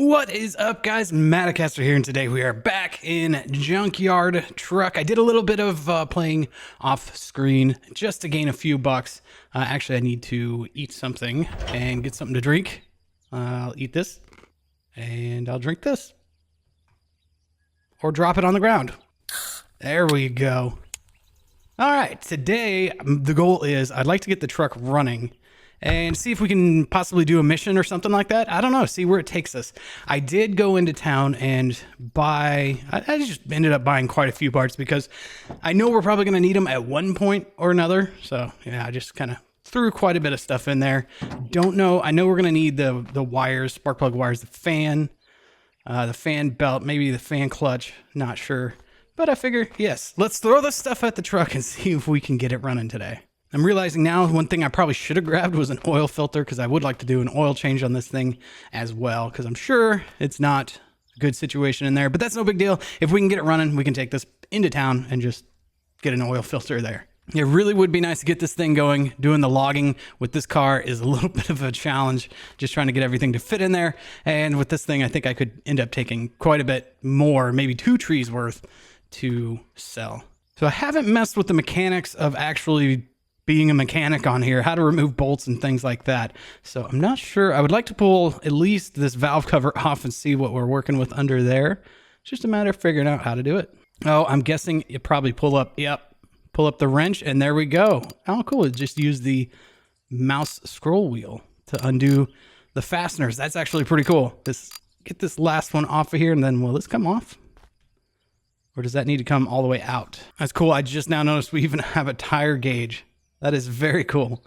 What is up, guys? Matocaster here, and today we are back in Junkyard Truck. I did a little bit of playing off screen just to gain a few bucks. Actually, I need to eat something and get something to drink. I'll eat this and I'll drink this or drop it on the ground. There we go. All right, today the goal is I'd like to get the truck running and see if we can possibly do a mission or something like that. I don't know, see where it takes us. I did go into town and buy, I just ended up buying quite a few parts because I know we're probably gonna need them at one point or another. So yeah, I just kind of threw quite a bit of stuff in there. Don't know, I know we're gonna need the wires, spark plug wires, the fan belt, maybe the fan clutch, not sure. But I figure, yes, let's throw this stuff at the truck and see if we can get it running today. I'm realizing now one thing I probably should have grabbed was an oil filter because I would like to do an oil change on this thing as well because I'm sure it's not a good situation in there, but that's no big deal. If we can get it running, we can take this into town and just get an oil filter there. It really would be nice to get this thing going. Doing the logging with this car is a little bit of a challenge, just trying to get everything to fit in there. And with this thing, I think I could end up taking quite a bit more, maybe 2 trees worth to sell. So I haven't messed with the mechanics of actually being a mechanic on here, how to remove bolts and things like that. So I'm not sure. I would like to pull at least this valve cover off and see what we're working with under there. It's just a matter of figuring out how to do it. Oh, I'm guessing you probably pull up, yep, pull up the wrench and there we go. Oh, cool. Just use the mouse scroll wheel to undo the fasteners. That's actually pretty cool. Get this last one off of here and then will this come off? Or does that need to come all the way out? That's cool. I just now noticed we even have a tire gauge. That is very cool.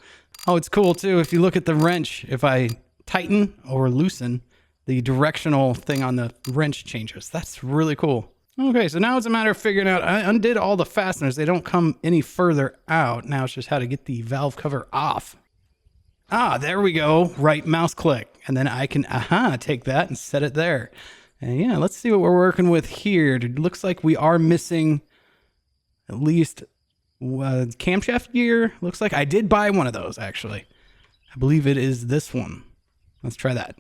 Oh, it's cool too. If you look at the wrench, if I tighten or loosen, the directional thing on the wrench changes. That's really cool. Okay, so now it's a matter of figuring out, I undid all the fasteners. They don't come any further out. Now it's just how to get the valve cover off. Ah, there we go. Right mouse click. And then I can, take that and set it there. And yeah, let's see what we're working with here. It looks like we are missing at least camshaft gear. Looks like I did buy one of those actually. I believe it is this one. Let's try that.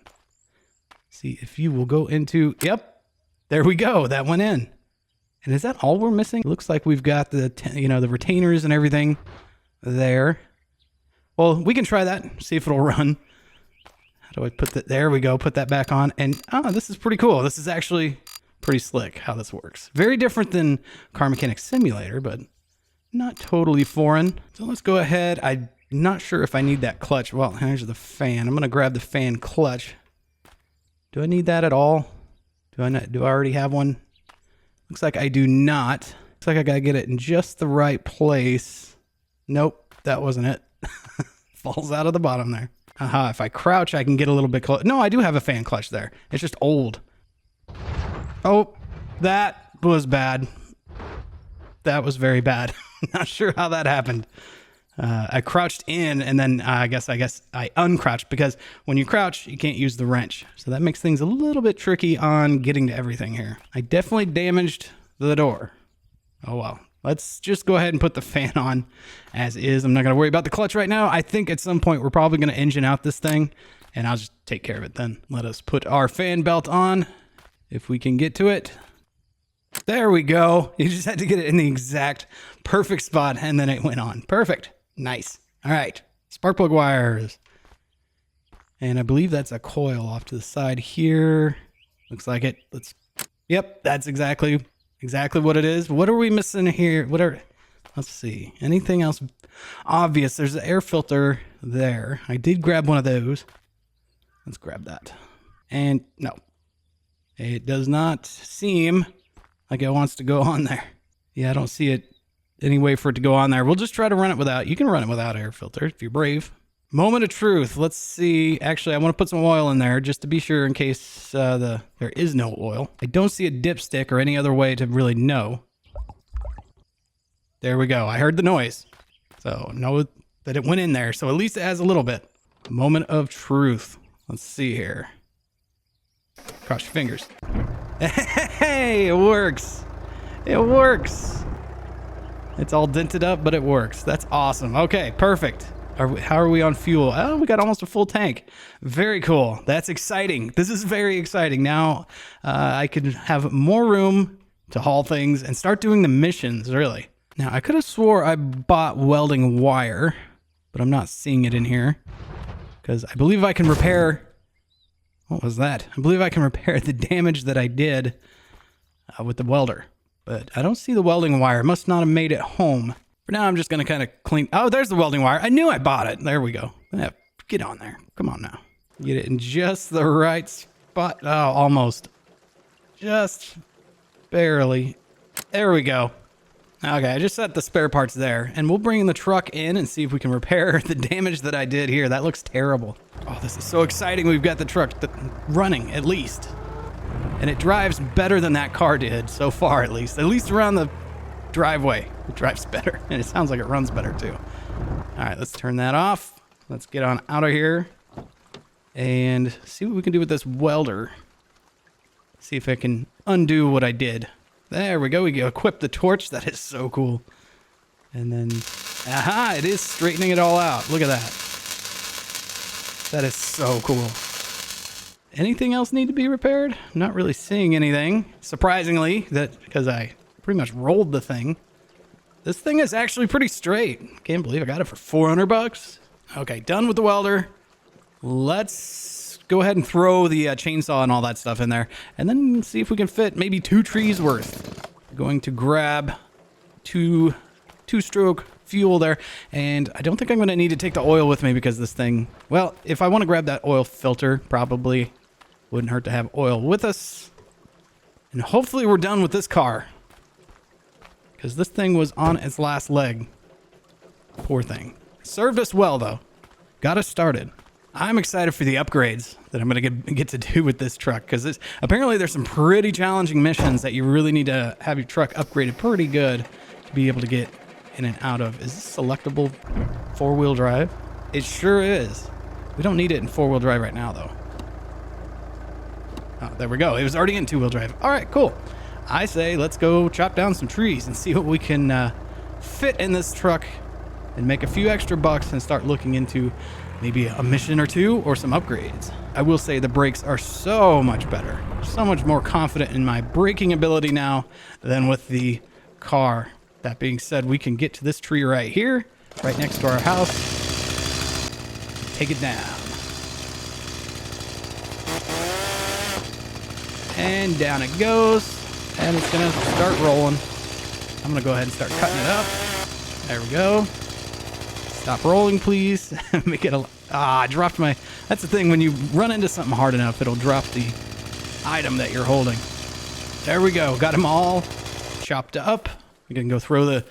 See if you will go into, yep, there we go. That went in. And is that all we're missing? It looks like we've got the, the retainers and everything there. Well, we can try that, see if it'll run. How do I put that? There we go. Put that back on. And this is pretty cool. This is actually pretty slick how this works. Very different than Car Mechanic Simulator, but not totally foreign. So let's go ahead. I'm not sure if I need that clutch. Well, here's the fan. I'm going to grab the fan clutch. Do I need that at all? Do I already have one? Looks like I do not. Looks like I got to get it in just the right place. Nope, that wasn't it. Falls out of the bottom there. Aha, if I crouch, I can get a little bit close. No, I do have a fan clutch there. It's just old. Oh, that was bad. That was very bad. Not sure how that happened. I crouched in and then I guess I uncrouched because when you crouch, you can't use the wrench. So that makes things a little bit tricky on getting to everything here. I definitely damaged the door. Oh well. Let's just go ahead and put the fan on as is. I'm not going to worry about the clutch right now. I think at some point we're probably going to engine out this thing and I'll just take care of it then. Let us put our fan belt on if we can get to it. There we go. You just had to get it in the exact perfect spot and then it went on. Perfect. Nice. All right. Spark plug wires. And I believe that's a coil off to the side here. Looks like it. Yep, that's exactly what it is. What are we missing here? Let's see. Anything else obvious? There's an air filter there. I did grab one of those. Let's grab that. And no, it does not seem like it wants to go on there. Yeah, I don't see it any way for it to go on there. We'll just try to run it without. You can run it without air filter if you're brave. Moment of truth. Let's see. Actually, I want to put some oil in there just to be sure in case there is no oil. I don't see a dipstick or any other way to really know. There we go. I heard the noise. So know that it went in there. So at least it has a little bit. Moment of truth. Let's see here. Cross your fingers. Hey, it works. It works. It's all dented up, but it works. That's awesome. Okay, perfect. How are we on fuel? Oh, we got almost a full tank. Very cool. That's exciting. This is very exciting. Now I can have more room to haul things and start doing the missions, really. Now, I could have swore I bought welding wire, but I'm not seeing it in here because I believe I can repair... What was that? I believe I can repair the damage that I did with the welder, but I don't see the welding wire. It must not have made it home. For now, I'm just going to kind of clean... Oh, there's the welding wire. I knew I bought it. There we go. Yeah, get on there. Come on now. Get it in just the right spot. Oh, almost. Just barely. There we go. Okay, I just set the spare parts there, and we'll bring the truck in and see if we can repair the damage that I did here. That looks terrible. Oh, this is so exciting. We've got the truck running, at least. And it drives better than that car did, so far at least. At least around the driveway. It drives better, and it sounds like it runs better, too. All right, let's turn that off. Let's get on out of here and see what we can do with this welder. See if I can undo what I did. There we go. We equip the torch. That is so cool. And then, aha, it is straightening it all out. Look at that. That is so cool. Anything else need to be repaired? I'm not really seeing anything. Surprisingly, because I pretty much rolled the thing. This thing is actually pretty straight. Can't believe I got it for 400 bucks. Okay, done with the welder. Let's go ahead and throw the chainsaw and all that stuff in there, and then see if we can fit maybe 2 trees worth. Going to grab two-stroke fuel there, and I don't think I'm going to need to take the oil with me because this thing, well, if I want to grab that oil filter, probably wouldn't hurt to have oil with us. And hopefully we're done with this car, because this thing was on its last leg. Poor thing. Served us well, though. Got us started. I'm excited for the upgrades that I'm going to get to do with this truck, because apparently there's some pretty challenging missions that you really need to have your truck upgraded pretty good to be able to get in and out of. Is this selectable 4-wheel drive? It sure is. We don't need it in 4-wheel drive right now, though. Oh, there we go. It was already in 2-wheel drive. All right, cool. I say let's go chop down some trees and see what we can fit in this truck and make a few extra bucks and start looking into maybe a mission or 2 or some upgrades. I will say the brakes are so much better. So much more confident in my braking ability now than with the car. That being said, we can get to this tree right here, right next to our house. Take it down. And down it goes. And it's gonna start rolling. I'm gonna go ahead and start cutting it up. There we go. Stop rolling, please. Make it I dropped my... That's the thing, when you run into something hard enough, it'll drop the item that you're holding. There we go. Got them all chopped up. We can go throw the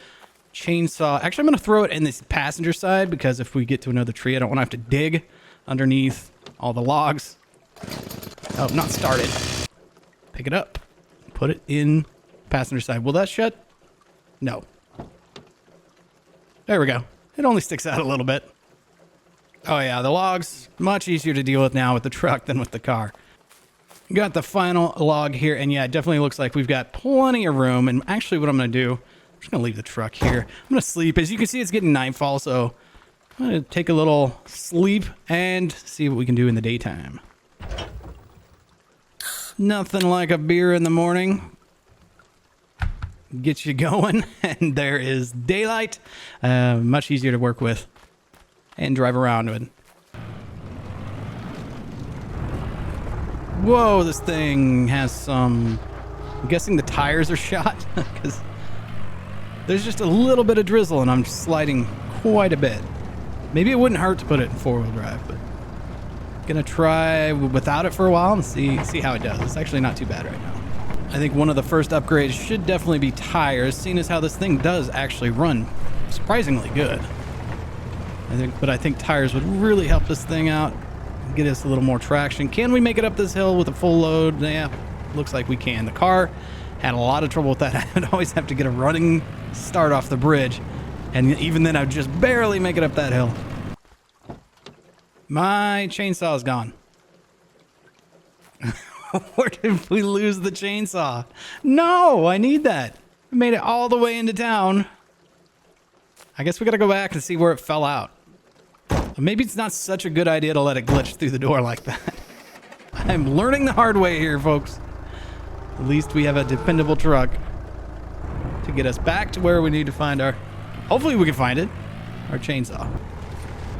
chainsaw. Actually, I'm going to throw it in this passenger side, because if we get to another tree, I don't want to have to dig underneath all the logs. Oh, not started. Pick it up. Put it in passenger side. Will that shut? No. There we go. It only sticks out a little bit. Oh yeah, the logs, much easier to deal with now with the truck than with the car. Got the final log here, and yeah, it definitely looks like we've got plenty of room. And actually what I'm going to do, I'm just going to leave the truck here. I'm going to sleep. As you can see, it's getting nightfall, so I'm going to take a little sleep and see what we can do in the daytime. Nothing like a beer in the morning. Get you going, and there is daylight. Much easier to work with and drive around with. Whoa, this thing has some... I'm guessing the tires are shot, because there's just a little bit of drizzle and I'm sliding quite a bit. Maybe it wouldn't hurt to put it in 4-wheel drive, but gonna try without it for a while and see how it does. It's actually not too bad right now. I think one of the first upgrades should definitely be tires, seeing as how this thing does actually run surprisingly good. I think tires would really help this thing out, get us a little more traction. Can we make it up this hill with a full load? Yeah, looks like we can. The car had a lot of trouble with that. I would always have to get a running start off the bridge, and even then I'd just barely make it up that hill. My chainsaw is gone. Where did we lose the chainsaw? No, I need that. I made it all the way into town. I guess we gotta go back and see where it fell out. Maybe it's not such a good idea to let it glitch through the door like that. I'm learning the hard way here, folks. At least we have a dependable truck to get us back to where we need to find our... Hopefully we can find it. Our chainsaw.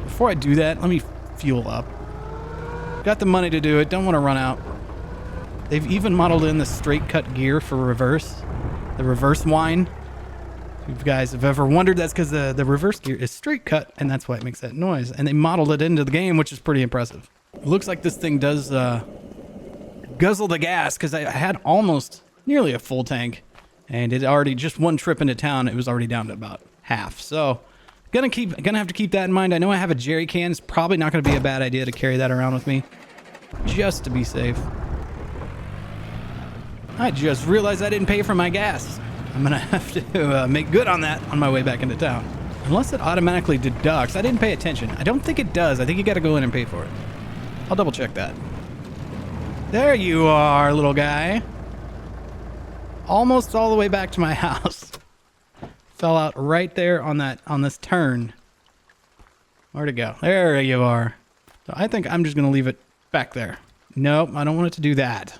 Before I do that, let me fuel up. Got the money to do it. Don't want to run out. They've even modeled in the straight cut gear for reverse. The reverse whine. If you guys have ever wondered, that's because the reverse gear is straight cut, and that's why it makes that noise. And they modeled it into the game, which is pretty impressive. It looks like this thing does guzzle the gas, because I had almost nearly a full tank, and it already, just one trip into town, it was already down to about half. So gonna have to keep that in mind. I know I have a jerry can. It's probably not going to be a bad idea to carry that around with me, just to be safe. I just realized I didn't pay for my gas. I'm gonna have to make good on that on my way back into town. Unless it automatically deducts. I didn't pay attention. I don't think it does. I think you gotta go in and pay for it. I'll double check that. There you are, little guy. Almost all the way back to my house. Fell out right there on this turn. Where'd it go? There you are. So I think I'm just gonna leave it back there. Nope, I don't want it to do that.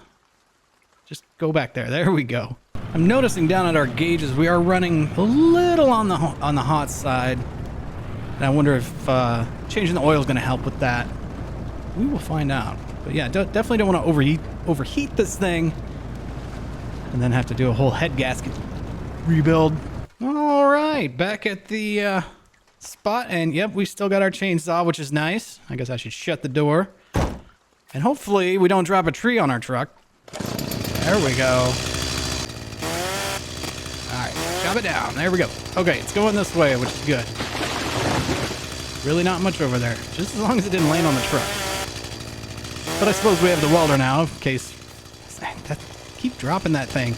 Just go back there. There we go. I'm noticing down at our gauges we are running a little on the hot side. And I wonder if changing the oil is going to help with that. We will find out. But yeah, definitely don't want to overheat this thing and then have to do a whole head gasket rebuild. All right, back at the spot, and yep, we still got our chainsaw, which is nice. I guess I should shut the door. And hopefully we don't drop a tree on our truck. There we go. Alright, chop it down. There we go. Okay, it's going this way, which is good. Really not much over there. Just as long as it didn't land on the truck. But I suppose we have the welder now, in case... Keep dropping that thing.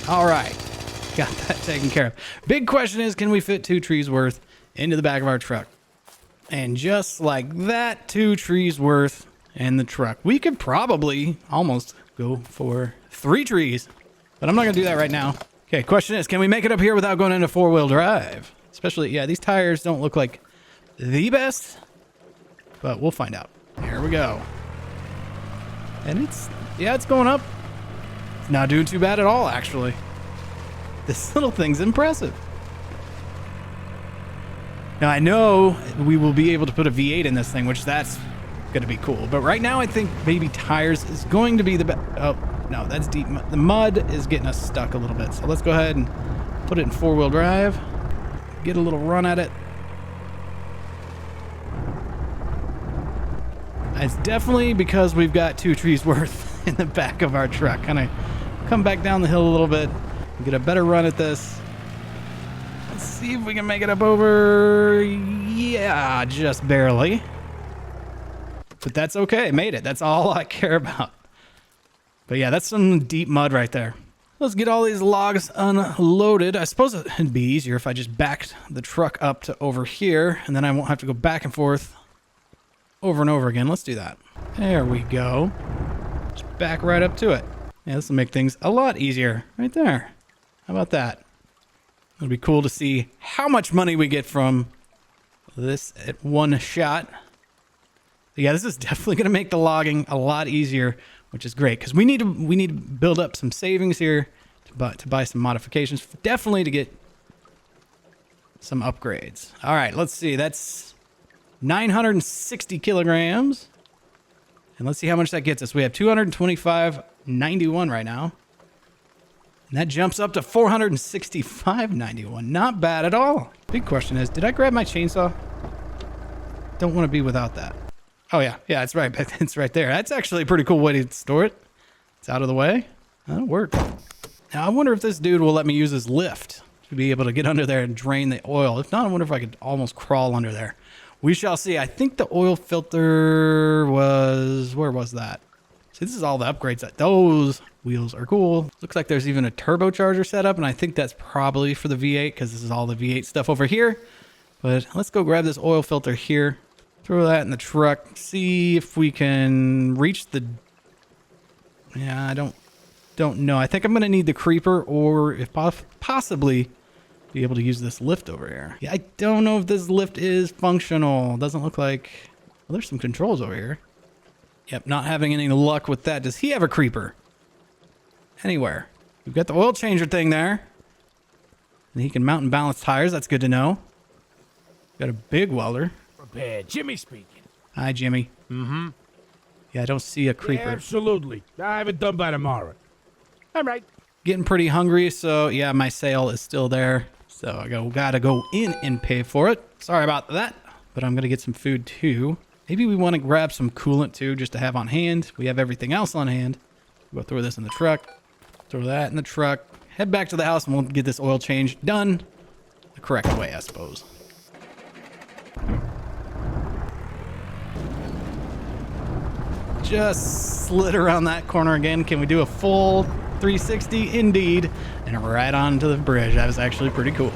Alright. Got that taken care of. Big question is, can we fit 2 trees worth into the back of our truck? And just like that, 2 trees worth in the truck. We could probably almost go for 3 trees, but I'm not gonna do that right now. Okay, question is, can we make it up here without going into 4-wheel drive? Especially, yeah, these tires don't look like the best, but we'll find out. Here we go. And it's going up. It's not doing too bad at all, actually. This little thing's impressive. Now I know we will be able to put a V8 in this thing, which that's gonna be cool. But right now I think maybe tires is going to be the best. Oh, no, that's deep. The mud is getting us stuck a little bit. So let's go ahead and put it in 4-wheel drive. Get a little run at it. It's definitely because we've got 2 trees worth in the back of our truck. Kind of come back down the hill a little bit and get a better run at this. Let's see if we can make it up over. Yeah, just barely. But that's okay. Made it. That's all I care about. But yeah, that's some deep mud right there. Let's get all these logs unloaded. I suppose it'd be easier if I just backed the truck up to over here, and then I won't have to go back and forth over and over again. Let's do that. There we go. Just back right up to it. Yeah, this will make things a lot easier. Right there. How about that? It'll be cool to see how much money we get from this at one shot. Yeah, this is definitely going to make the logging a lot easier, which is great because we need to build up some savings here to buy some modifications, definitely to get some upgrades. All right, let's see. That's 960 kilograms, and let's see how much that gets us. We have 225.91 right now, and that jumps up to 465.91. Not bad at all. Big question is, did I grab my chainsaw? Don't want to be without that. Oh, yeah. Yeah, it's right. It's right there. That's actually a pretty cool way to store it. It's out of the way. That'll work. Now, I wonder if this dude will let me use his lift to be able to get under there and drain the oil. If not, I wonder if I could almost crawl under there. We shall see. I think the oil filter was... Where was that? See, this is all the upgrades. Those wheels are cool. Looks like there's even a turbocharger set up, and I think that's probably for the V8 because this is all the V8 stuff over here. But let's go grab this oil filter here. Throw that in the truck. See if we can reach the... Yeah, I don't know. I think I'm going to need the creeper or if possibly be able to use this lift over here. Yeah, I don't know if this lift is functional. Doesn't look like Well, there's some controls over here. Yep, not having any luck with that. Does he have a creeper? Anywhere. We've got the oil changer thing there. And he can mount and balance tires. That's good to know. Got a big welder. Repair. Jimmy speaking. Hi, Jimmy. Mm-hmm. Yeah, I don't see a creeper. Yeah, absolutely. I have it done by tomorrow. All right. Getting pretty hungry, so yeah, my sale is still there. So I gotta go in and pay for it. Sorry about that, but I'm gonna get some food too. Maybe we want to grab some coolant too, just to have on hand. We have everything else on hand. We'll throw this in the truck. Throw that in the truck. Head back to the house and we'll get this oil change done the correct way, I suppose. Just slid around that corner again. Can we do a full 360? Indeed. And right onto the bridge. That was actually pretty cool.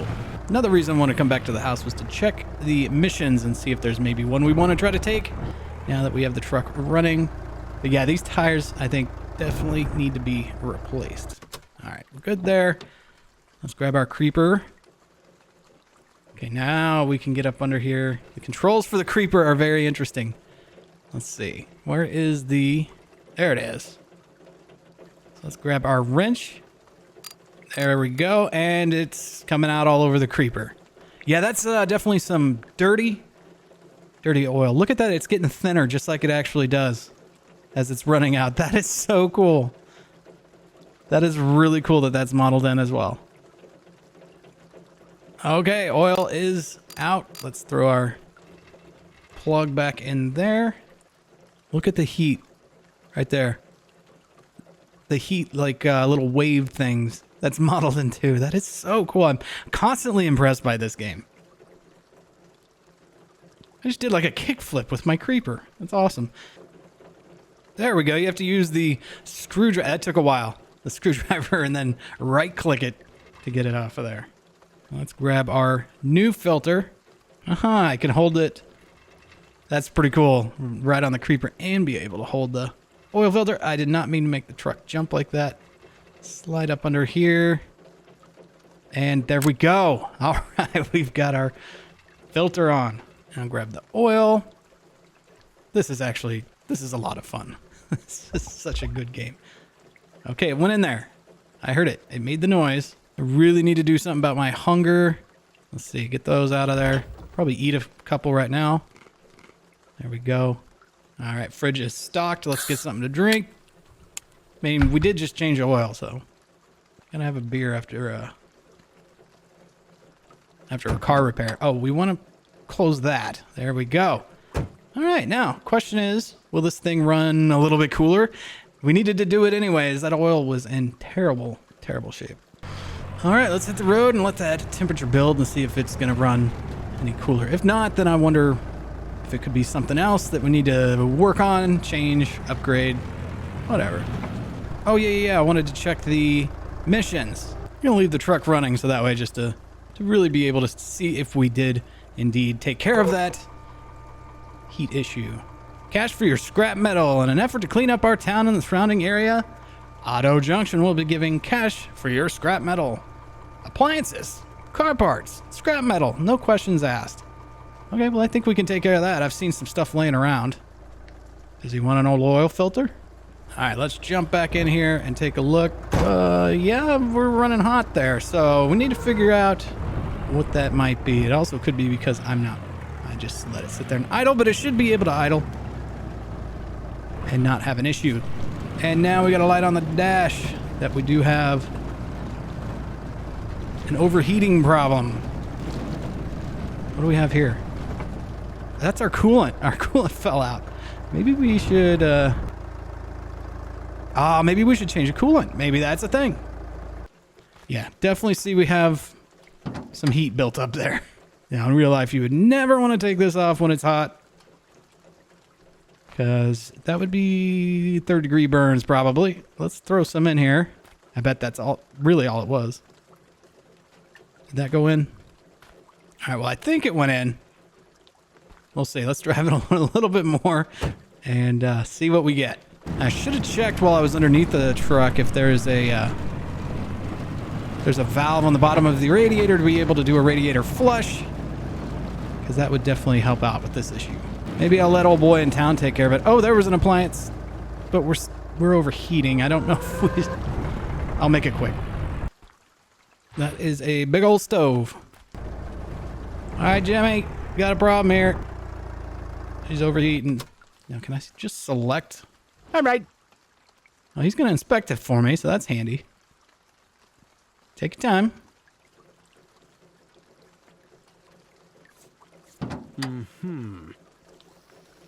Another reason I want to come back to the house was to check the missions and see if there's maybe one we want to try to take now that we have the truck running. But yeah, these tires, I think, definitely need to be replaced. All right, we're good there. Let's grab our creeper. Okay, now we can get up under here. The controls for the creeper are very interesting. Let's see. Where is the... There it is. So let's grab our wrench. There we go. And it's coming out all over the creeper. Yeah, that's definitely some dirty oil. Look at that. It's getting thinner just like it actually does as it's running out. That is so cool. That is really cool that that's modeled in as well. Okay, oil is out. Let's throw our plug back in there. Look at the heat right there. The heat, like little wave things that's modeled in too. That is so cool. I'm constantly impressed by this game. I just did like a kickflip with my creeper. That's awesome. There we go. You have to use the screwdriver. That took a while. The screwdriver and then right click it to get it off of there. Let's grab our new filter. I can hold it. That's pretty cool. Right on the creeper and be able to hold the oil filter. I did not mean to make the truck jump like that. Slide up under here. And there we go. All right, we've got our filter on. Now grab the oil. This is a lot of fun. This is such a good game. Okay, it went in there. I heard it. It made the noise. I really need to do something about my hunger. Let's see, get those out of there. Probably eat a couple right now. There we go. All right, fridge is stocked. Let's get something to drink. I mean, we did just change the oil, so gonna have a beer after a car repair. Oh, we want to close that. There we go. All right, now question is, will this thing run a little bit cooler? We needed to do it anyways. That oil was in terrible, terrible shape. All right, let's hit the road and let that temperature build and see if it's gonna run any cooler. If not, then I wonder if it could be something else that we need to work on, change, upgrade, whatever. Oh yeah, I wanted to check the missions. I'm gonna leave the truck running so that way just to really be able to see if we did indeed take care of that heat issue. Cash for your scrap metal. In an effort to clean up our town and the surrounding area, Auto Junction will be giving cash for your scrap metal. Appliances, car parts, scrap metal, no questions asked. Okay, well, I think we can take care of that. I've seen some stuff laying around. Does he want an old oil filter? All right, let's jump back in here and take a look. Yeah, we're running hot there, so we need to figure out what that might be. It also could be because I just let it sit there and idle, but it should be able to idle and not have an issue. And now we got a light on the dash that we do have an overheating problem. What do we have here? That's our coolant. Our coolant fell out. Maybe we should maybe we should change the coolant. Maybe that's a thing. Yeah, definitely see we have some heat built up there. Now, in real life, you would never want to take this off when it's hot, because that would be third-degree burns, probably. Let's throw some in here. I bet that's really all it was. Did that go in? All right, well, I think it went in. We'll see. Let's drive it a little bit more and see what we get. I should have checked while I was underneath the truck if there's a valve on the bottom of the radiator to be able to do a radiator flush, because that would definitely help out with this issue. Maybe I'll let old boy in town take care of it. Oh, there was an appliance. But we're overheating. I don't know if we... I'll make it quick. That is a big old stove. All right, Jimmy. Got a problem here. He's overheating. Now, can I just select? All right. Oh, he's going to inspect it for me, so that's handy. Take your time.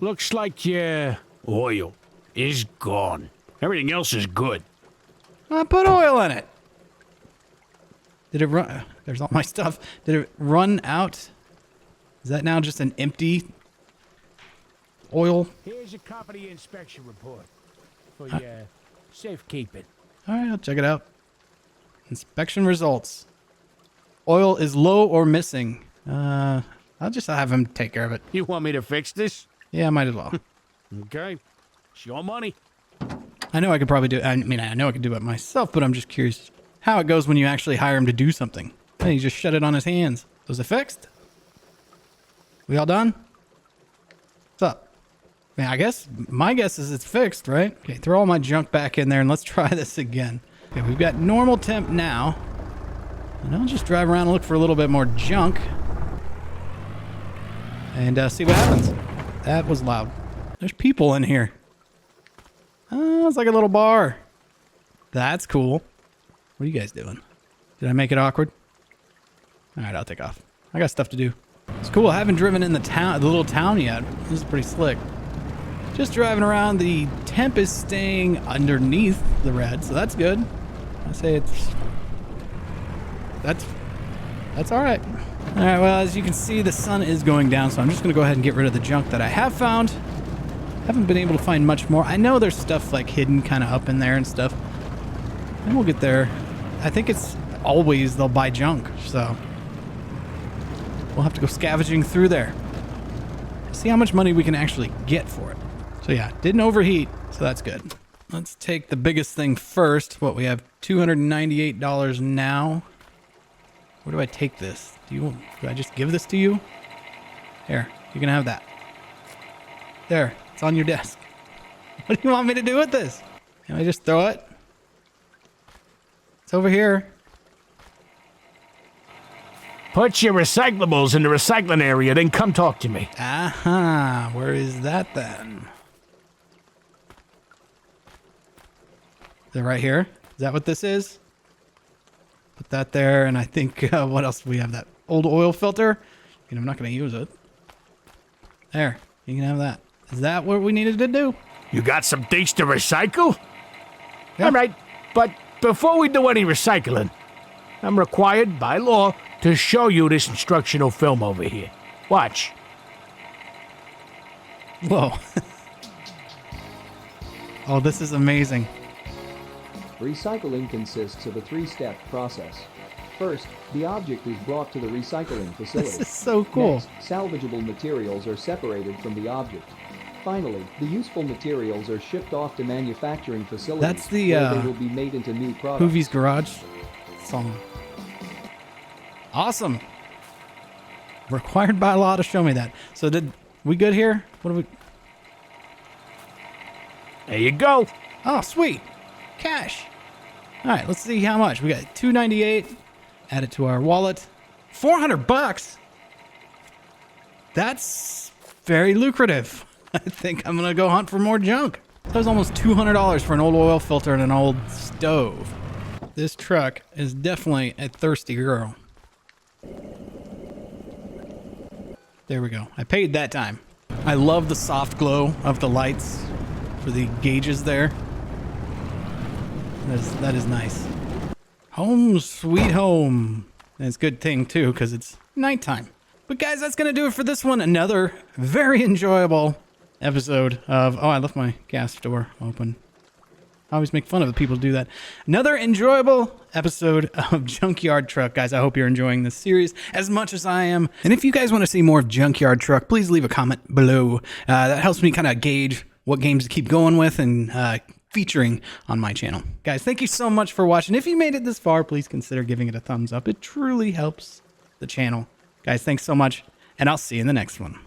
Looks like your oil is gone. Everything else is good. I put oil in it. Did it run? There's all my stuff. Did it run out? Is that now just an empty oil? Here's a copy of the inspection report for your safekeeping. All right, I'll check it out. Inspection results. Oil is low or missing. I'll just have him take care of it. You want me to fix this? Yeah, might as well. Okay. It's your money. I know I could probably do it. I mean, I know I could do it myself, but I'm just curious how it goes when you actually hire him to do something. Hey, he just shut it on his hands. Was it fixed? We all done? What's up? Man, I guess my guess is it's fixed, right? Okay, throw all my junk back in there and let's try this again. Okay, we've got normal temp now. And I'll just drive around and look for a little bit more junk. And see what happens. That was loud. There's people in here. Oh, it's like a little bar. That's cool. What are you guys doing? Did I make it awkward? All right, I'll take off. I got stuff to do. It's cool. I haven't driven in the little town yet. This is pretty slick. Just driving around. The temp is staying underneath the red, so that's good. I say that's all right. All right, well, as you can see, the sun is going down, so I'm just going to go ahead and get rid of the junk that I have found. Haven't been able to find much more. I know there's stuff like hidden kind of up in there and stuff. And we'll get there. I think it's always they'll buy junk, so we'll have to go scavenging through there. See how much money we can actually get for it. So yeah, didn't overheat, so that's good. Let's take the biggest thing first. What, we have $298 now. Where do I take this? Do I just give this to you? Here, you can have that. There, it's on your desk. What do you want me to do with this? Can I just throw it? It's over here. Put your recyclables in the recycling area, then come talk to me. Aha, where is that then? Is it right here? Is that what this is? Put that there, and I think, what else do we have? That old oil filter? I'm not going to use it. There, you can have that. Is that what we needed to do? You got some things to recycle? Yeah. All right, but before we do any recycling, I'm required by law to show you this instructional film over here. Watch. Whoa. Oh, this is amazing. Recycling consists of a three-step process. First, the object is brought to the recycling facility. This is so cool. Next, salvageable materials are separated from the object. Finally, the useful materials are shipped off to manufacturing facilities That's the, where they will be made into new products. Hoovie's Garage song. Awesome. Required by law to show me that. So did we good here? What do we... There you go. Oh, sweet. Cash. All right, let's see how much. We got $298. Add it to our wallet. $400. That's very lucrative. I think I'm going to go hunt for more junk. That was almost $200 for an old oil filter and an old stove. This truck is definitely a thirsty girl. There we go. I paid that time. I love the soft glow of the lights for the gauges there. That is nice. Home sweet home. And it's a good thing too, because it's nighttime. But guys, that's going to do it for this one. Another very enjoyable episode of... Oh, I left my gas door open. I always make fun of the people who do that. Another enjoyable episode of Junkyard Truck. Guys, I hope you're enjoying this series as much as I am. And if you guys want to see more of Junkyard Truck, please leave a comment below. That helps me kind of gauge what games to keep going with and featuring on my channel. Guys, thank you so much for watching. If you made it this far, please consider giving it a thumbs up. It truly helps the channel. Guys, thanks so much, and I'll see you in the next one.